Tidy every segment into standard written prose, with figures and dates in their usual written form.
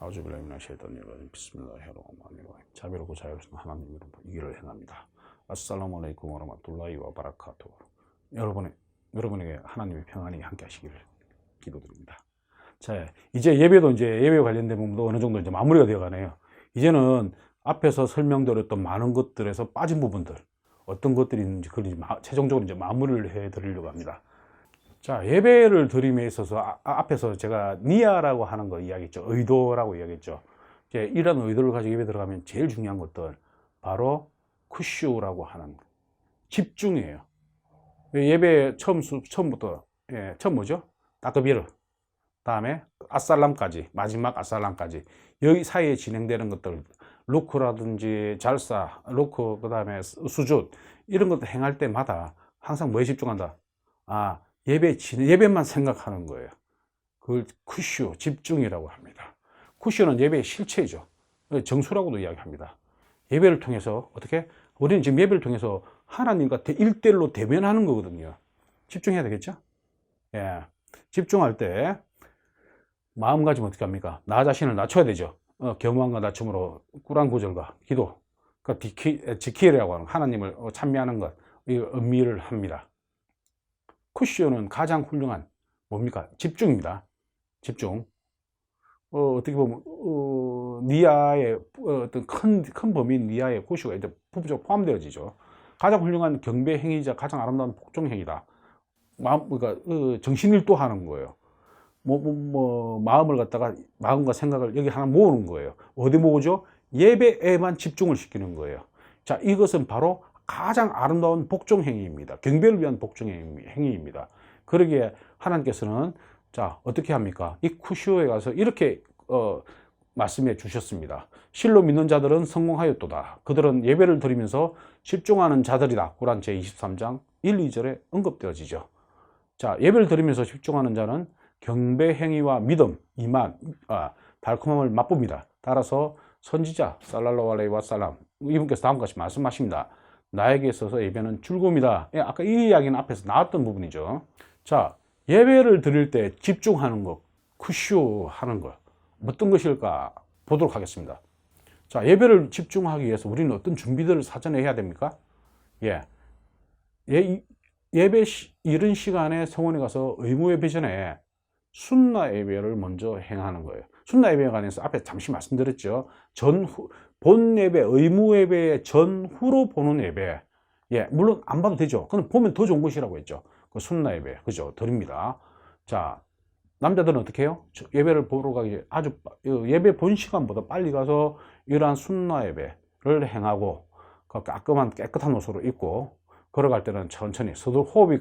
아우즈빌라히미나셰이탄ir라짐 비스밀라히르흐마니르라힘. 자비롭고 자유로우신 하나님 이름으로 이 길을 행합니다. 아스살라무 알라이쿰 와라마툴라히 와바라카투. 여러분에게 하나님의 평안이 함께 하시기를 기도드립니다. 자, 이제 예배도 예배와 관련된 부분도 어느 정도 마무리가 되어 가네요. 이제는 앞에서 설명드렸던 많은 것들에서 빠진 부분들, 어떤 것들이 있는지 그걸 최종적으로 마무리를 해 드리려고 합니다. 자, 예배를 드림에 있어서 앞에서 제가 니아라고 하는 거 이야기했죠. 의도라고 이야기했죠. 이런 의도를 가지고 예배 들어가면 제일 중요한 것들 바로 쿠슈라고 하는 집중이에요. 예배 처음부터 처음 뭐죠? 따크비르, 다음에 아살람까지, 마지막 아살람까지 여기 사이에 진행되는 것들, 루크라든지 잘사, 루크, 그 다음에 수쟈 이런 것들 행할 때마다 항상 뭐에 집중한다? 예배만 생각하는 거예요. 그걸 쿠슈, 집중이라고 합니다. 쿠슈는 예배의 실체이죠. 정수라고도 이야기합니다. 예배를 통해서 어떻게? 우리는 지금 예배를 통해서 하나님과 1대1로 대면하는 거거든요. 집중해야 되겠죠? 예. 집중할 때 마음가짐 어떻게 합니까? 나 자신을 낮춰야 되죠. 겸허함과 낮춤으로 꿀한 구절과 기도, 그러니까 지키라고 하는 하나님을 찬미하는 것, 이 의미를 합니다. 쿠슈는 가장 훌륭한 뭡니까? 집중입니다. 집중. 어떻게 보면 니아의 어떤 큰 범위인 니아의 쿠슈가 이제 부분적으로 포함되어지죠. 가장 훌륭한 경배 행위이자 가장 아름다운 복종 행위다. 그러니까 정신일도 하는 거예요. 마음을 갖다가 마음과 생각을 여기 하나 모으는 거예요. 어디 모으죠? 예배에만 집중을 시키는 거예요. 자, 이것은 바로 가장 아름다운 복종 행위입니다. 경배를 위한 복종 행위입니다. 그러기에 하나님께서는 자, 어떻게 합니까? 이 쿠슈에 가서 이렇게 말씀해 주셨습니다. 실로 믿는 자들은 성공하였도다. 그들은 예배를 드리면서 집중하는 자들이다. 꾸란 제23장 1, 2절에 언급되어지죠. 자, 예배를 드리면서 집중하는 자는 경배 행위와 믿음, 이만, 달콤함을 맛봅니다. 따라서 선지자 살랄라후 알라이히 와살람 이분께서 다음과 같이 말씀하십니다. 나에게 있어서 예배는 즐거움이다. 아까 이 이야기는 앞에서 나왔던 부분이죠. 자, 예배를 드릴 때 집중하는 것, 쿠슈 하는 것, 어떤 것일까 보도록 하겠습니다. 자, 예배를 집중하기 위해서 우리는 어떤 준비들을 사전에 해야 됩니까? 예배 이른 시간에 성원에 가서 의무 예배 전에 순나 예배를 먼저 행하는 거예요. 순나 예배에 관해서 앞에 잠시 말씀드렸죠. 본 예배, 의무 예배의 전후로 보는 예배. 물론 안 봐도 되죠. 그건 보면 더 좋은 것이라고 했죠. 그 순나 예배, 그죠? 드립니다. 자, 남자들은 어떻게 해요? 예배를 보러 가기 예배 본 시간보다 빨리 가서 이러한 순나 예배를 행하고 깔끔한 깨끗한 옷으로 입고 걸어갈 때는 천천히 호흡이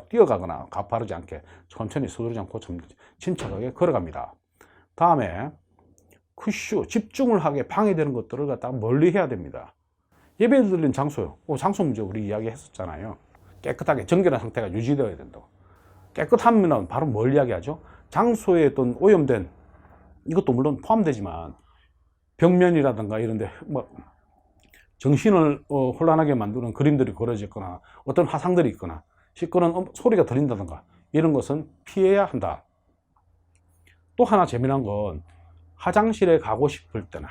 뛰어가거나 가파르지 않게 천천히 서두르지 않고 침착하게 걸어갑니다. 다음에 쿠슈, 집중을 하게 방해되는 것들을 갖다가 멀리 해야 됩니다. 예배 드리는 장소요. 장소 문제 우리 이야기 했었잖아요. 깨끗하게 정결한 상태가 유지되어야 된다고. 깨끗하면 바로 뭘 이야기하죠? 장소에 어떤 오염된, 이것도 물론 포함되지만 벽면이라든가 이런데 정신을 혼란하게 만드는 그림들이 그려졌거나 어떤 화상들이 있거나 시끄러운 소리가 들린다든가 이런 것은 피해야 한다. 또 하나 재미난 건 화장실에 가고 싶을 때나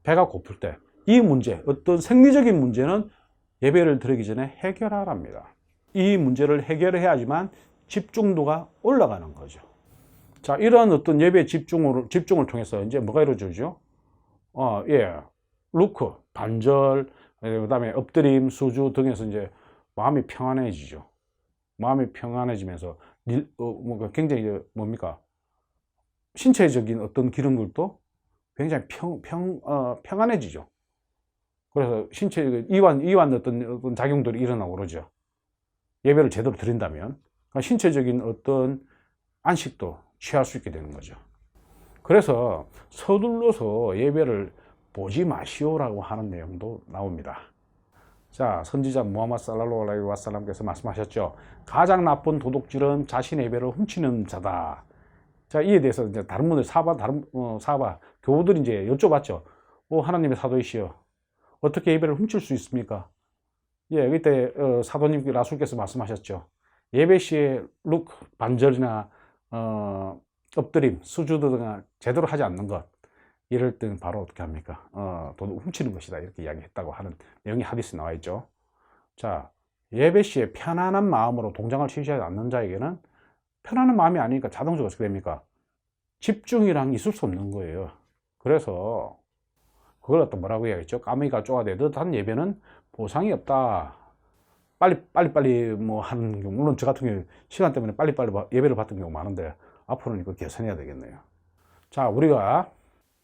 배가 고플 때 이 문제, 어떤 생리적인 문제는 예배를 드리기 전에 해결하랍니다. 이 문제를 해결해야지만 집중도가 올라가는 거죠. 자, 이러한 어떤 예배 집중을 통해서 이제 뭐가 이루어지죠? 루크, 반절, 그 다음에 엎드림, 수주 등에서 이제 마음이 평안해지죠. 마음이 평안해지면서 굉장히 뭡니까? 신체적인 어떤 기능들도 굉장히 평안해지죠. 그래서 신체 이완 어떤 작용들이 일어나고 그러죠. 예배를 제대로 드린다면 그러니까 신체적인 어떤 안식도 취할 수 있게 되는 거죠. 그래서 서둘러서 예배를 보지 마시오라고 하는 내용도 나옵니다. 자, 선지자 무함마드 살랄라후 알라이히 와살람께서 말씀하셨죠. 가장 나쁜 도둑질은 자신의 예배를 훔치는 자다. 자, 이에 대해서 이제 다른 분들 사바 교우들이 이제 여쭤봤죠. 하나님의 사도이시여, 어떻게 예배를 훔칠 수 있습니까? 그때 사도님 라술께서 말씀하셨죠. 예배 시에 반절이나 엎드림, 수주도 제대로 하지 않는 것, 이럴 때는 바로 어떻게 합니까? 돈 훔치는 것이다 이렇게 이야기했다고 하는 내용이 하디스에 나와 있죠. 자, 예배 시에 편안한 마음으로 동장을 취시하지 않는 자에게는 편안한 마음이 아니니까 자동적으로 어떻게 됩니까? 집중이란 게 있을 수 없는 거예요. 그래서 그걸 갖다 뭐라고 이야기했죠? 까마귀가 쪼아대듯 한 예배는 보상이 없다. 빨리 뭐 하는 경우, 물론 저 같은 경우 시간 때문에 빨리빨리 예배를 받던 경우가 많은데 앞으로는 이거 개선해야 되겠네요. 자, 우리가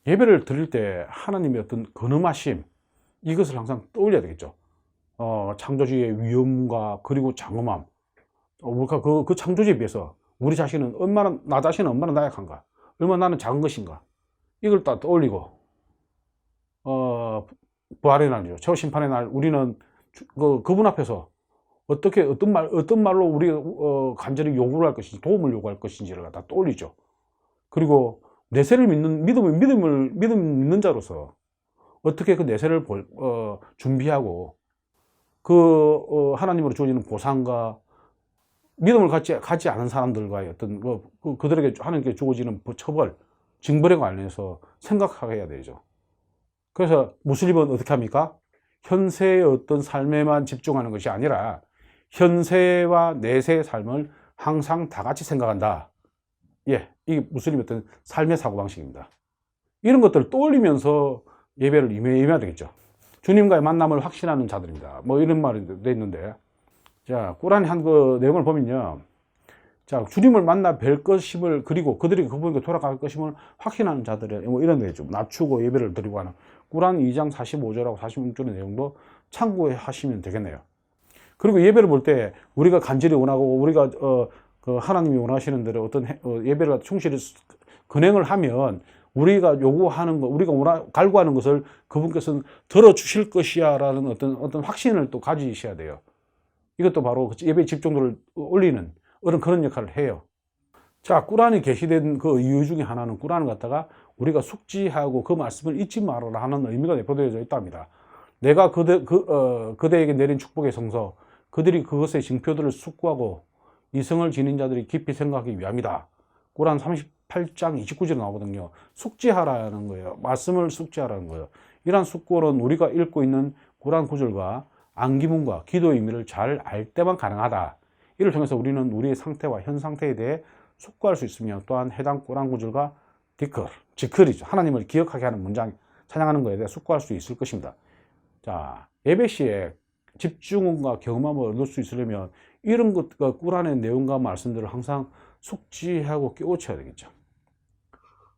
예배를 드릴 때 하나님의 어떤 근엄하심, 이것을 항상 떠올려야 되겠죠. 창조주의 위엄과 그리고 장엄함, 우리가 그 창조주에 비해서 우리 자신은 나 자신은 얼마나 나약한가, 얼마나 나는 작은 것인가, 이걸 다 떠올리고, 부활의 날이죠. 최후 심판의 날, 우리는 그분 앞에서 어떤 말로 우리가 간절히 요구를 할 것인지, 도움을 요구할 것인지를 다 떠올리죠. 그리고 내세를 믿음을 믿는 자로서 어떻게 그 내세를 준비하고 하나님으로 주어지는 보상과 믿음을 갖지 않은 사람들과의 어떤 그들에게 하나님께 주어지는 처벌, 징벌에 관련해서 생각해야 되죠. 그래서 무슬림은 어떻게 합니까? 현세의 어떤 삶에만 집중하는 것이 아니라 현세와 내세의 삶을 항상 다 같이 생각한다. 예, 이게 무슬림의 어떤 삶의 사고방식입니다. 이런 것들을 떠올리면서 예배를 임해야 되겠죠. 주님과의 만남을 확신하는 자들입니다. 뭐 이런 말이 돼 있는데, 자, 꾸란의 한 그 내용을 보면요. 자, 주님을 만나 뵐 것임을, 그리고 그들이 그분에게 돌아갈 것임을 확신하는 자들의 뭐 이런 데죠. 낮추고 예배를 드리고 하는 꾸란 2장 45절하고 46절의 내용도 참고하시면 되겠네요. 그리고 예배를 볼 때 우리가 간절히 원하고 우리가 그 하나님이 원하시는 대로 어떤 예배를 충실히 근행을 하면 우리가 요구하는 것, 우리가 갈구하는 것을 그분께서는 들어주실 것이야 라는 어떤 확신을 또 가지셔야 돼요. 이것도 바로 예배의 집중도를 올리는 그런 역할을 해요. 자, 꾸란이 게시된 그 이유 중에 하나는 꾸란을 갖다가 우리가 숙지하고 그 말씀을 잊지 말아라 하는 의미가 내포되어져 있답니다. 내가 그대에게 내린 축복의 성서, 그들이 그것의 징표들을 숙고하고 이성을 지닌 자들이 깊이 생각하기 위함이다. 꾸란 38장 29절에 나오거든요. 숙지하라는 거예요. 말씀을 숙지하라는 거예요. 이러한 숙고는 우리가 읽고 있는 꾸란 구절과 안기문과 기도의 의미를 잘 알 때만 가능하다. 이를 통해서 우리는 우리의 상태와 현 상태에 대해 숙고할 수 있으며, 또한 해당 꾸란 구절과 지크리죠. 하나님을 기억하게 하는 문장, 찬양하는 것에 대해 숙고할 수 있을 것입니다. 자, 예배 시에 집중과 경험함을 얻을 수 있으려면 이런 꾸란의 내용과 말씀들을 항상 숙지하고 깨우쳐야 되겠죠.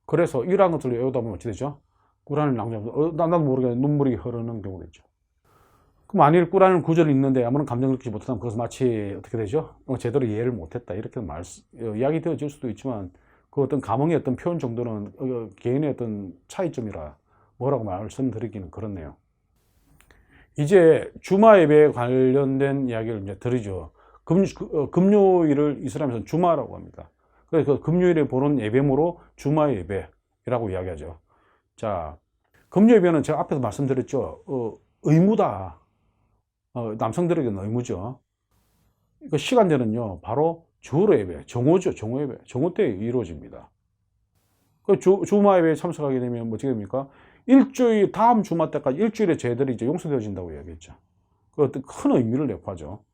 그래서 이러한 것들을 외우다 보면 어찌 되죠? 꾸란을 낭독하면 나도 모르게 눈물이 흐르는 경우도 있죠. 만일 꾸란을 구절을 읽는데 아무런 감정을 느끼지 못하면 그것은 마치 어떻게 되죠? 제대로 이해를 못했다 이렇게 이야기 되어질 수도 있지만, 그 어떤 감흥의 어떤 표현 정도는 개인의 어떤 차이점이라 뭐라고 말씀드리기는 그렇네요. 이제 주마 예배에 관련된 이야기를 이제 드리죠. 금요일을 이슬람에서는 주마라고 합니다. 그래서 그 금요일에 보는 예배모로 주마 예배라고 이야기하죠. 자, 금요 예배는 제가 앞에서 말씀드렸죠. 의무다. 남성들에게는 의무죠. 그 시간대는요, 바로 주로 예배, 정오죠, 정오 예배, 정오 때 이루어집니다. 그 주마 예배에 참석하게 되면 뭐 어떻게 됩니까? 다음 주마 때까지 일주일의 죄들이 이제 용서되어진다고 이야기했죠. 그 어떤 큰 의미를 내포하죠.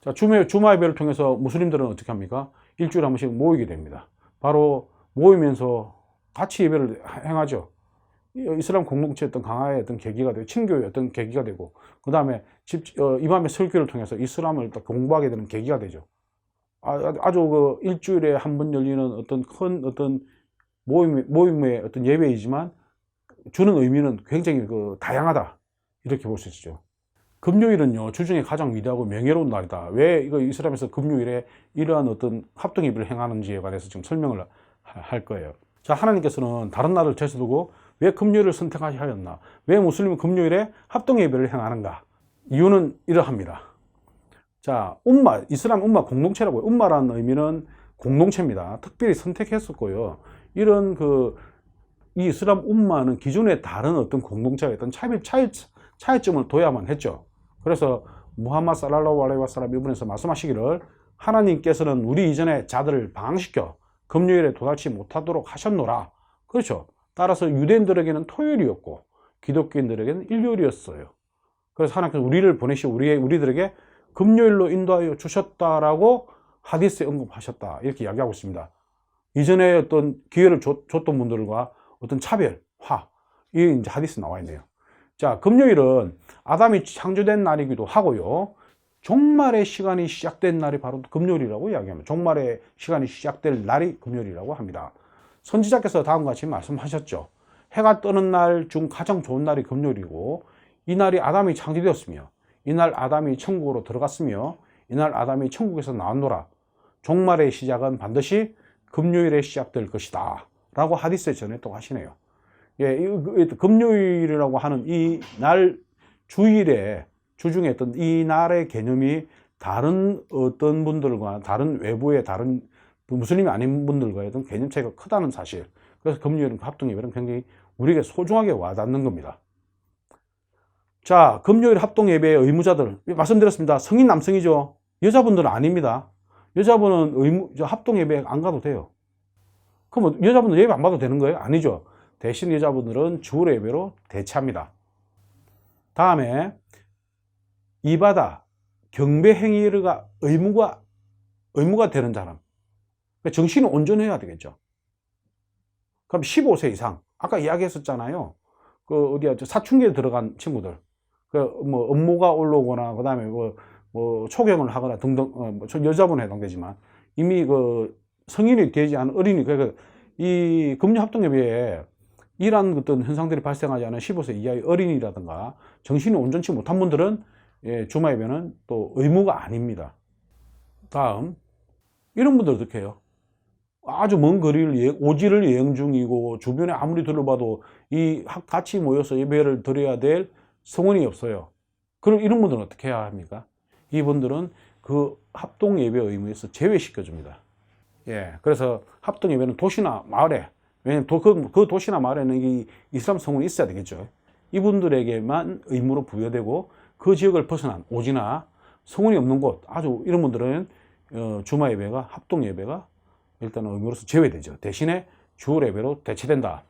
자, 주마 예배를 통해서 무슬림들은 어떻게 합니까? 일주일에 한 번씩 모이게 됩니다. 바로 모이면서 같이 예배를 행하죠. 이슬람 공동체의 어떤 강화의 어떤 계기가 되고, 친교의 어떤 계기가 되고, 그 다음에 이맘의 설교를 통해서 이슬람을 또 공부하게 되는 계기가 되죠. 아주 그 일주일에 한 번 열리는 어떤 큰 모임의 어떤 예배이지만 주는 의미는 굉장히 다양하다. 이렇게 볼 수 있죠. 금요일은요, 주중에 가장 위대하고 명예로운 날이다. 왜 이슬람에서 금요일에 이러한 어떤 합동 예배를 행하는지에 관해서 지금 설명을 할 거예요. 자, 하나님께서는 다른 날을 제쳐두고 왜 금요일을 선택하셨나? 왜 무슬림은 금요일에 합동 예배를 행하는가? 이유는 이러합니다. 자, 이슬람 umma 공동체라고요. umma라는 의미는 공동체입니다. 특별히 선택했었고요. 이런 이 이슬람 umma는 기존의 다른 어떤 공동체의 어떤 차이점을 둬야만 했죠. 그래서 무함마드 살랄라후 알라이히 와살람 이분에서 말씀하시기를, 하나님께서는 우리 이전의 자들을 방황시켜 금요일에 도달치 못하도록 하셨노라. 그렇죠. 따라서 유대인들에게는 토요일이었고 기독교인들에게는 일요일이었어요. 그래서 하나님께서 우리를 보내시고 우리들에게 금요일로 인도하여 주셨다라고 하디스에 언급하셨다, 이렇게 이야기하고 있습니다. 이전에 어떤 기회를 줬던 분들과 어떤 차별화, 이 이제 하디스 나와 있네요. 자, 금요일은 아담이 창조된 날이기도 하고요. 종말의 시간이 시작된 날이 바로 금요일이라고 이야기합니다. 종말의 시간이 시작될 날이 금요일이라고 합니다. 선지자께서 다음과 같이 말씀하셨죠. 해가 뜨는 날 중 가장 좋은 날이 금요일이고, 이 날이 아담이 창조되었으며, 이날 아담이 천국으로 들어갔으며, 이날 아담이 천국에서 나왔노라. 종말의 시작은 반드시 금요일에 시작될 것이다 라고 하디스에 전했다고 하시네요. 예, 금요일이라고 하는 이 날 주일에 주중에 어떤 이 날의 개념이 다른 어떤 분들과 다른 외부의 다른 무슬림이 아닌 분들과의 어떤 개념 차이가 크다는 사실. 그래서 금요일은 합동예배는 굉장히 우리에게 소중하게 와닿는 겁니다. 자, 금요일 합동예배의 의무자들 말씀드렸습니다. 성인 남성이죠. 여자분들은 아닙니다. 여자분은 합동예배 안 가도 돼요. 그럼 여자분들 예배 안 받아도 되는 거예요? 아니죠. 대신 여자분들은 주일 예배로 대체합니다. 다음에 이바다, 경배 행위가 의무가 되는 사람. 정신이 온전해야 되겠죠. 그럼 15세 이상, 아까 이야기했었잖아요. 사춘기에 들어간 친구들. 업무가 올라오거나, 그 다음에 초경을 하거나 등등, 여자분에 해당되지만, 이미 성인이 되지 않은 어린이, 이 금요합동예배에 이러한 어떤 현상들이 발생하지 않은 15세 이하의 어린이라든가 정신이 온전치 못한 분들은 주말예배는 또 의무가 아닙니다. 다음, 이런 분들 어떻게 해요? 아주 먼 거리를 오지를 여행 중이고 주변에 아무리 둘러봐도 같이 모여서 예배를 드려야 될 성원이 없어요. 그럼 이런 분들은 어떻게 해야 합니까? 이분들은 그 합동예배 의무에서 제외시켜 줍니다. 예, 그래서 합동예배는 도시나 마을에, 왜냐면 그 도시나 마을에는 이 이슬람 성원이 있어야 되겠죠. 이분들에게만 의무로 부여되고 그 지역을 벗어난 오지나 성원이 없는 곳, 아주 이런 분들은 주말 예배가, 합동 예배가 일단은 의무로서 제외되죠. 대신에 주일 예배로 대체된다.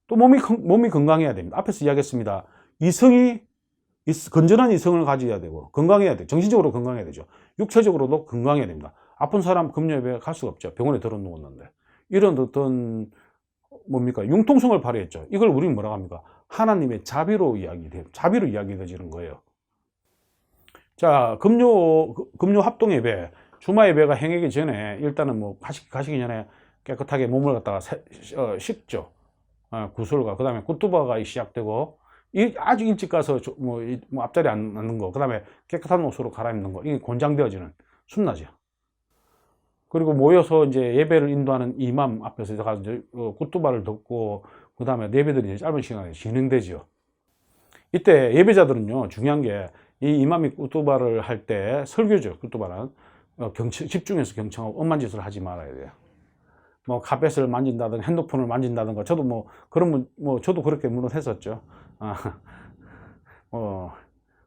또 몸이 건강해야 됩니다. 앞에서 이야기했습니다. 건전한 이성을 가져야 되고 건강해야 돼요. 정신적으로 건강해야 되죠. 육체적으로도 건강해야 됩니다. 아픈 사람 금요 예배 갈 수가 없죠. 병원에 들어 누웠는데. 이런 어떤 융통성을 발휘했죠. 이걸 우리는 뭐라고 합니까? 하나님의 자비로 이야기되지는 거예요. 자, 금요 합동 예배, 주말 예배가 행하기 전에 일단은 가시기 전에 깨끗하게 몸을 갖다가 씻죠. 구슬과 그다음에 굿두바가 시작되고, 아주 일찍 가서 앞자리 앉는 거, 그다음에 깨끗한 옷으로 갈아입는 거, 이게 권장되어지는 순나죠. 그리고 모여서 이제 예배를 인도하는 이맘 앞에서 가서 굿두바를 듣고, 그 다음에 예배들이 짧은 시간에 진행되죠. 이때 예배자들은요, 중요한 게 이 이맘이 굿두바를 할 때 설교죠. 굿두바는 집중해서 경청하고 엄한 짓을 하지 말아야 돼요. 카펫을 만진다든가 핸드폰을 만진다든가, 저도 저도 그렇게 물론 했었죠.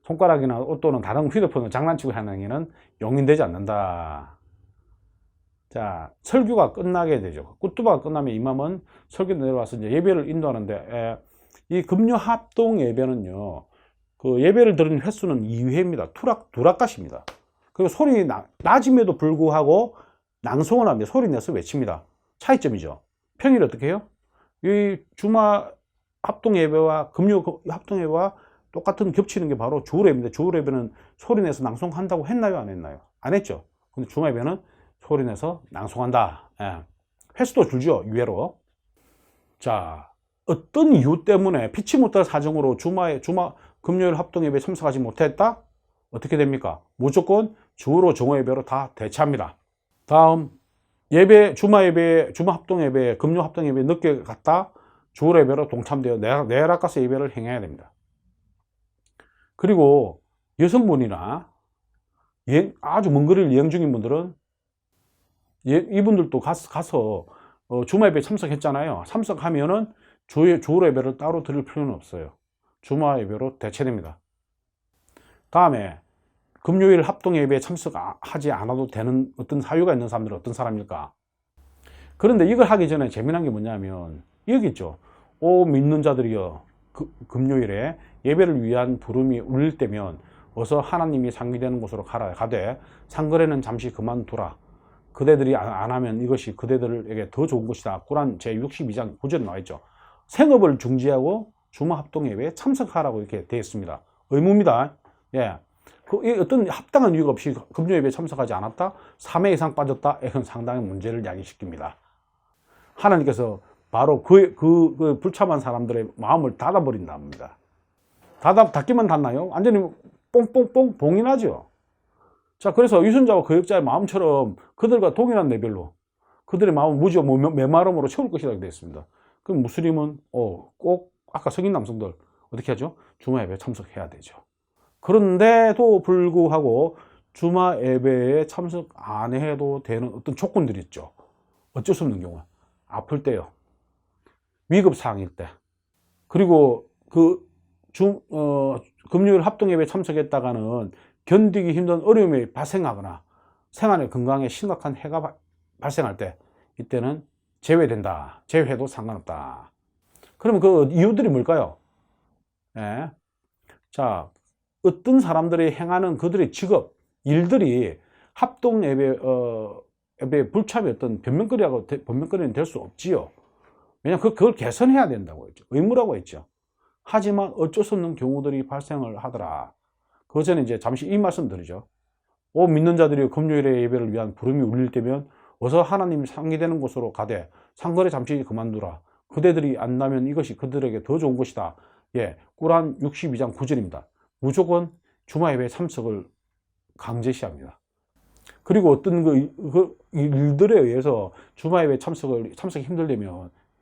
손가락이나 또는 다른 휴대폰을 장난치고 하는 행위는 용인되지 않는다. 자, 설교가 끝나게 되죠. 굿두바가 끝나면 이맘은 설교 내려와서 이제 예배를 인도하는데, 이 금요 합동 예배는요, 예배를 드리는 횟수는 2회입니다. 두락갓입니다. 그리고 소리 낮음에도 불구하고 낭송을 합니다. 소리 내서 외칩니다. 차이점이죠. 평일 어떻게 해요? 이 주말 합동 예배와 금요 합동 예배와 똑같은 겹치는 게 바로 주일 예배입니다. 주일 예배는 소리 내서 낭송한다고 했나요? 안 했나요? 안 했죠. 근데 주말 예배는 소리 내서 낭송한다. 예. 횟수도 줄죠, 유예로. 자, 어떤 이유 때문에 피치 못할 사정으로 금요일 합동 예배에 참석하지 못했다? 어떻게 됩니까? 무조건 주로 정오 예배로 다 대체합니다. 다음, 주말 합동 예배, 금요 합동 예배 늦게 갔다 주일 예배로 동참되어 내락가서 예배를 행해야 됩니다. 그리고 여성분이나 아주 먼 거리를 여행 중인 분들은 이분들도 가서 주말 예배에 참석했잖아요. 참석하면은 주일 예배를 따로 드릴 필요는 없어요. 주말 예배로 대체됩니다. 다음에 금요일 합동 예배에 참석하지 않아도 되는 어떤 사유가 있는 사람들은 어떤 사람일까? 그런데 이걸 하기 전에 재미난 게 뭐냐면, 여기 있죠. 오 믿는 자들이여 금요일에 예배를 위한 부름이 울릴 때면 어서 하나님이 상기되는 곳으로 가되 상거래는 잠시 그만두라. 그대들이 안 하면 이것이 그대들에게 더 좋은 것이다. 꾸란 제62장 9절에 나와 있죠. 생업을 중지하고 주말 합동예배에 참석하라고 이렇게 되어 있습니다. 의무입니다. 예. 어떤 합당한 이유가 없이 금요예배에 참석하지 않았다? 3회 이상 빠졌다? 이건 상당히 문제를 야기시킵니다. 하나님께서 바로 그 불참한 사람들의 마음을 닫아버린답니다. 닫기만 닫나요? 완전히 뽕뽕뽕 봉인하죠. 자, 그래서 유선자와 거역자의 마음처럼 그들과 동일한 레벨로 그들의 마음을 무지와 메마름으로 채울 것이라고 되어 있습니다. 그럼 무슬림은 꼭 아까 성인 남성들 어떻게 하죠? 주말 예배에 참석해야 되죠. 그런데도 불구하고 주말 예배에 참석 안 해도 되는 어떤 조건들이 있죠. 어쩔 수 없는 경우, 아플 때요, 위급 사항일 때, 그리고 금요일 합동 예배에 참석했다가는 견디기 힘든 어려움이 발생하거나 생활의 건강에 심각한 해가 발생할 때, 이때는 제외된다. 제외해도 상관없다. 그러면 그 이유들이 뭘까요? 예. 자, 어떤 사람들이 행하는 그들의 직업, 일들이 합동 예배 불참의 어떤 변명거리는 될 수 없지요. 왜냐하면 그걸 개선해야 된다고 했죠. 의무라고 했죠. 하지만 어쩔 수 없는 경우들이 발생을 하더라. 그 전에 이제 잠시 이 말씀 드리죠. 오 믿는 자들이 금요일의 예배를 위한 부름이 울릴 때면 어서 하나님이 상기되는 곳으로 가되 상거래 잠시 그만두라. 그대들이 안다면 이것이 그들에게 더 좋은 것이다. 예, 꾸란 62장 9절입니다. 무조건 주말 예배 참석을 강제시합니다. 그리고 어떤 그 일들에 의해서 주말 예배 참석이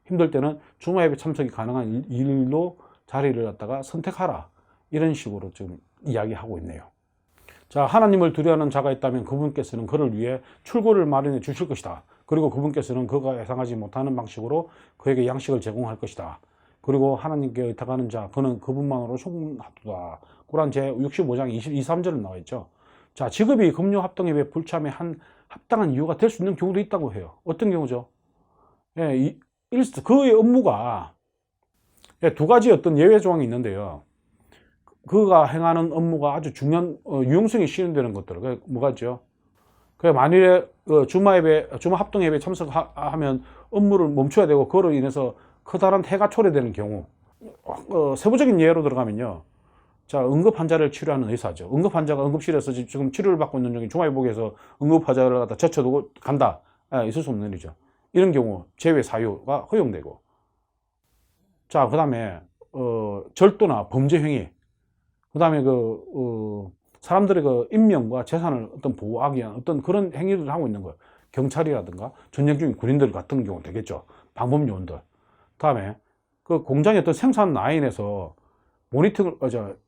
힘들 때는 주말 예배 참석이 가능한 일로 자리를 갖다가 선택하라. 이런 식으로 좀 이야기하고 있네요. 자, 하나님을 두려워하는 자가 있다면 그분께서는 그를 위해 출구를 마련해 주실 것이다. 그리고 그분께서는 그가 예상하지 못하는 방식으로 그에게 양식을 제공할 것이다. 그리고 하나님께 의탁하는 자, 그는 그분만으로 충분하도다. 꾸란 제65장 23절에 나와 있죠. 자, 직업이 금요 합동예배 불참에 한 합당한 이유가 될 수 있는 경우도 있다고 해요. 어떤 경우죠? 예, 그의 업무가 두 가지 어떤 예외 조항이 있는데요. 그가 행하는 업무가 아주 중요한 유용성이 실현되는 것들. 그게 뭐가 있죠? 만일에 주말 합동예배 참석하면 업무를 멈춰야 되고 그로 인해서 커다란 해가 초래되는 경우, 세부적인 예로 들어가면요. 자, 응급 환자를 치료하는 의사죠. 응급 환자가 응급실에서 지금 치료를 받고 있는 중에 중앙일보에서 응급 환자를 갖다 젖혀두고 간다. 있을 수 없는 일이죠. 이런 경우 제외 사유가 허용되고. 자, 그 다음에 절도나 범죄 행위, 그 다음에 사람들의 인명과 재산을 보호하기 위한 어떤 그런 행위를 하고 있는 거예요. 경찰이라든가 전쟁 중인 군인들 같은 경우 되겠죠. 방법 요원들. 다음에 공장의 어떤 생산 라인에서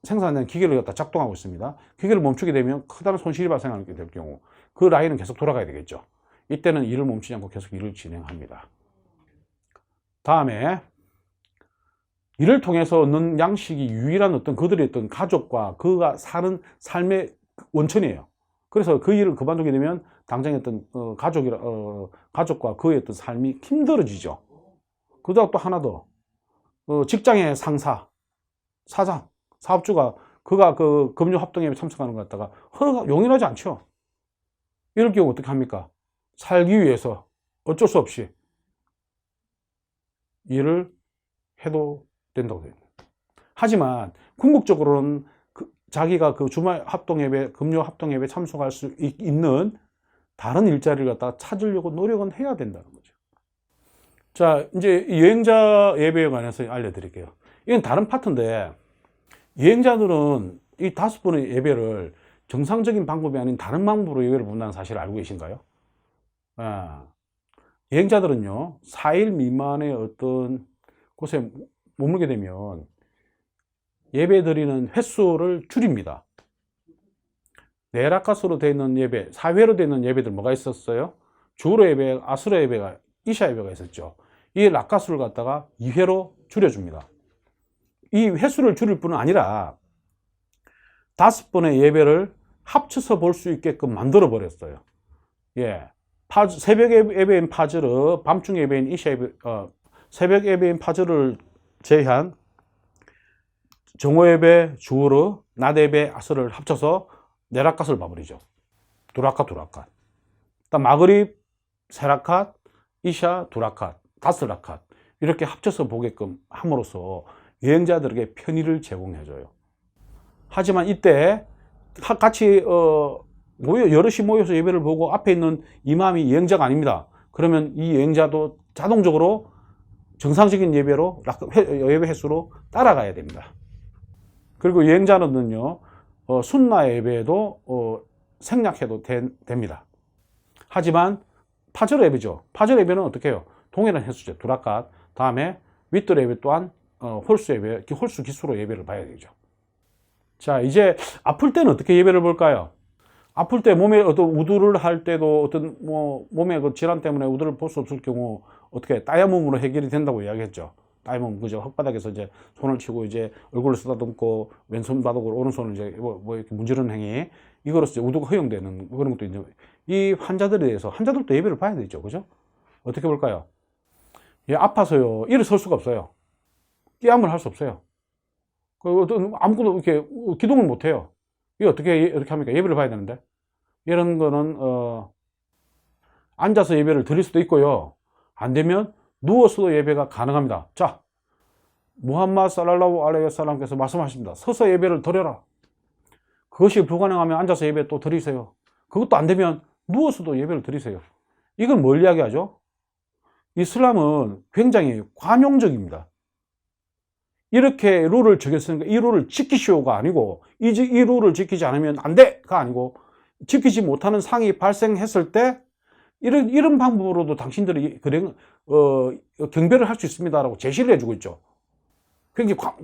생산하는 기계를 갖다 작동하고 있습니다. 기계를 멈추게 되면 커다란 손실이 발생하게 될 경우 그 라인은 계속 돌아가야 되겠죠. 이때는 일을 멈추지 않고 계속 일을 진행합니다. 다음에 이를 통해서 얻는 양식이 유일한 어떤 그들의 어떤 가족과 그가 사는 삶의 원천이에요. 그래서 그 일을 그만두게 되면 당장 어떤 가족과 그의 어떤 삶이 힘들어지죠. 그다음 또 하나 더, 직장의 사장, 사업주가 그가 금요 합동예배 참석하는 것 갖다가 용인하지 않죠. 이럴 경우 어떻게 합니까? 살기 위해서 어쩔 수 없이 일을 해도 된다고 됩니다. 하지만 궁극적으로는 자기가 주말 합동예배, 금요 합동예배 참석할 수 있는 다른 일자리를 갖다가 찾으려고 노력은 해야 된다는 거죠. 자, 이제 여행자 예배에 관해서 알려드릴게요. 이건 다른 파트인데, 여행자들은 이 5번의 예배를 정상적인 방법이 아닌 다른 방법으로 예배를 본다는 사실을 알고 계신가요? 여행자들은요, 4일 미만의 어떤 곳에 머물게 되면 예배 드리는 횟수를 줄입니다. 네라카스로 되어 있는 예배, 4회로 되어 있는 예배들 뭐가 있었어요? 주로 예배, 아수라 예배가, 이샤 예배가 있었죠. 이 라카스를 갖다가 2회로 줄여줍니다. 이 횟수를 줄일 뿐은 아니라 5번의 예배를 합쳐서 볼 수 있게끔 만들어 버렸어요. 예. 새벽 예배인 파즈르, 밤중 예배인 이샤 예배, 새벽 예배인 파절을 제외한 정오 예배 주우르, 낮 예배 아스를 합쳐서 네라캅을 봐버리죠. 두라캅. 딱 마그립 세라캅, 이샤 두라캅, 다스라캅 이렇게 합쳐서 보게끔 함으로써 여행자들에게 편의를 제공해줘요. 하지만 이때 같이 여럿이 모여서 예배를 보고 앞에 있는 이맘이 여행자가 아닙니다. 그러면 이 여행자도 자동적으로 정상적인 예배로 예배 횟수로 따라가야 됩니다. 그리고 여행자는요 순나 예배에도 생략해도 됩니다. 하지만 파절 예배죠. 파절 예배는 어떻게 해요? 동일한 횟수죠. 두라캅. 다음에 윗돌 예배 또한 홀수 예배, 홀수 기수로 예배를 봐야 되죠. 자, 이제 아플 때는 어떻게 예배를 볼까요? 아플 때 몸에 어떤 우두를 할 때도 어떤 몸에 그 질환 때문에 우두를 볼 수 없을 경우 어떻게 따야몸으로 해결이 된다고 이야기했죠. 따야몸 그죠? 흙바닥에서 이제 손을 치고 이제 얼굴을 쓰다듬고 왼손 바닥으로 오른손을 이제 이렇게 문지르는 행위 이거로서 우두가 허용되는 그런 것도 이제 이 환자들에 대해서 환자들도 예배를 봐야 되죠, 그죠? 어떻게 볼까요? 예, 아파서요 일어설 수가 없어요. 끼암을 할 수 없어요. 아무것도 이렇게 기동을 못 해요. 이게 어떻게 합니까? 예배를 봐야 되는데. 이런 거는, 앉아서 예배를 드릴 수도 있고요. 안 되면 누워서도 예배가 가능합니다. 자, 무함마드 살랄라후 알레이히 와살람께서 말씀하십니다. 서서 예배를 드려라. 그것이 불가능하면 앉아서 예배 또 드리세요. 그것도 안 되면 누워서도 예배를 드리세요. 이건 뭘 이야기하죠? 이슬람은 굉장히 관용적입니다. 이렇게 룰을 정했으니까 이 룰을 지키시오가 아니고 이 룰을 지키지 않으면 안 돼가 아니고 지키지 못하는 상황이 발생했을 때 이런 방법으로도 당신들이 경배를 할 수 있습니다라고 제시를 해주고 있죠.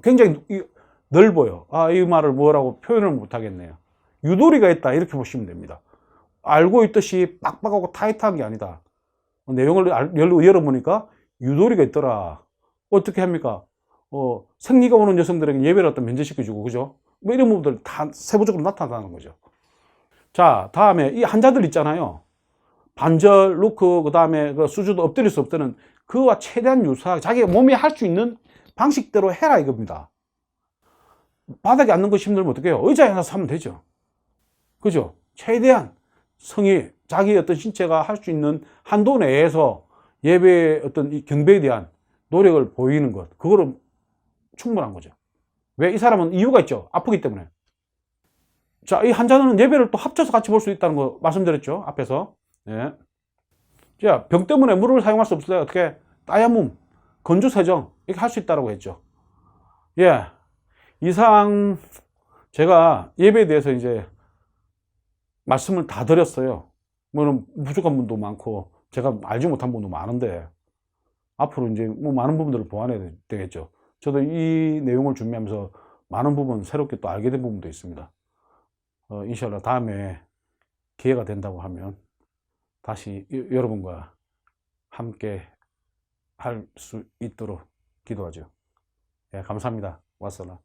굉장히 넓어요. 이 말을 뭐라고 표현을 못 하겠네요. 유도리가 있다 이렇게 보시면 됩니다. 알고 있듯이 빡빡하고 타이트한 게 아니다. 내용을 열어보니까 유도리가 있더라. 어떻게 합니까? 생리가 오는 여성들에게 예배를 갖다 면제시켜주고, 그죠? 뭐 이런 부분들 다 세부적으로 나타나는 거죠. 자, 다음에 이 환자들 있잖아요. 반절, 루크, 그 다음에 그 수주도 엎드릴 수 없다는 그와 최대한 유사하게 자기가 몸이 할 수 있는 방식대로 해라 이겁니다. 바닥에 앉는 거 힘들면 어떻게 해요? 의자에 앉아서 하면 되죠. 그죠? 최대한 성의, 자기 어떤 신체가 할 수 있는 한도 내에서 예배의 어떤 이 경배에 대한 노력을 보이는 것. 그거를 충분한 거죠. 왜? 이 사람은 이유가 있죠. 아프기 때문에. 자, 이 환자는 예배를 또 합쳐서 같이 볼 수 있다는 거 말씀드렸죠. 앞에서. 예. 자, 병 때문에 물을 사용할 수 없을 때 어떻게 따야뭄, 건조 세정 이렇게 할 수 있다고 했죠. 예. 이상 제가 예배에 대해서 이제 말씀을 다 드렸어요. 뭐는 부족한 분도 많고 제가 알지 못한 분도 많은데 앞으로 이제 뭐 많은 부분들을 보완해야 되겠죠. 저도 이 내용을 준비하면서 많은 부분 새롭게 또 알게 된 부분도 있습니다. 인샬라 다음에 기회가 된다고 하면 다시 여러분과 함께 할 수 있도록 기도하죠. 예, 감사합니다. 왔살람.